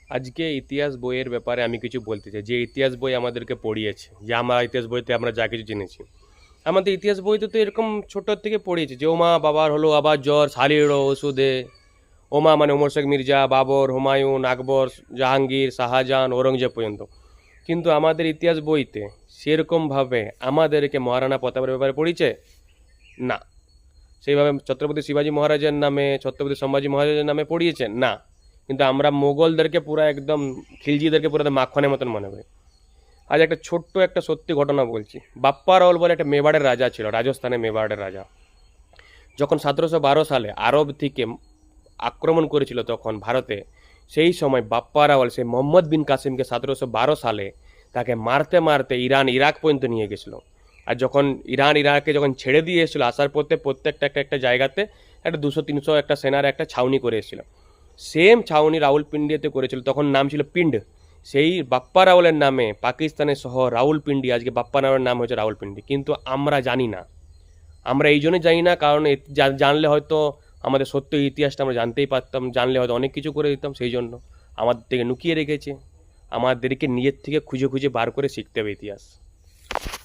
আজকে ইতিহাস বইয়ের ব্যাপারে আমি কিছু বলতে চাই, যে ইতিহাস বই আমাদেরকে পড়িয়েছে, যে আমরা ইতিহাস বইতে আমরা যা কিছু জেনেছি। আমাদের ইতিহাস বইতে তো এরকম ছোটোর থেকে পড়িয়েছে যে ওমা বাবার হলো আবার জ্বর, শালিরও ওষুধে। ওমা মানে ওমর শেখ মির্জা, বাবর, হুমায়ুন, আকবর, জাহাঙ্গীর, শাহজাহান, ঔরঙ্গজেব পর্যন্ত। কিন্তু আমাদের ইতিহাস বইতে সেরকমভাবে আমাদেরকে মহারানা প্রতাপের ব্যাপারে পড়িয়েছে না। সেইভাবে ছত্রপতি শিবাজী মহারাজের নামে, ছত্রপতি সম্ভাজি মহারাজের নামে পড়িয়েছেন না। কিন্তু আমরা মোগলদেরকে পুরো একদম খিলজিদেরকে পুরো একদম মাখনের মতন মনে করি। আজ একটা ছোট্ট একটা সত্যি ঘটনা বলছি। বাপ্পা রাওল বলে একটা মেবাড়ের রাজা ছিল, রাজস্থানে মেবাড়ের রাজা। যখন 1712 সালে আরব থেকে আক্রমণ করেছিল তখন ভারতে, সেই সময় বাপ্পা রাওয়াল সেই মোহাম্মদ বিন কাসিমকে 1712 সালে তাকে মারতে মারতে ইরান ইরাক পর্যন্ত নিয়ে গেছিলো। আর যখন ইরান ইরাকে যখন ছেড়ে দিয়ে এসেছিলো, আসার পথে প্রত্যেকটা একটা একটা জায়গাতে একটা 200-300 একটা সেনার একটা ছাউনি করে এসেছিলো। সেম ছাউনি রাউলপিন্ডিতে করেছিল, তখন নাম ছিল পিন্ড। সেই বাপ্পা রাওয়ালের নামে পাকিস্তানের শহর রাউলপিন্ডি, আজকে বাপ্পা রাওয়ালের নাম হয়েছে রাউলপিন্ডি। কিন্তু আমরা জানি না। আমরা এই জন্যই জানি না কারণ জানলে হয়তো আমাদের সত্য ইতিহাসটা আমরা জানতেই পারতাম, জানলে হয়তো অনেক কিছু করে দিতাম। সেই জন্য আমাদের থেকে লুকিয়ে রেখেছে। আমাদেরকে নিজের থেকে খুঁজে খুঁজে বার করে শিখতে হবে ইতিহাস।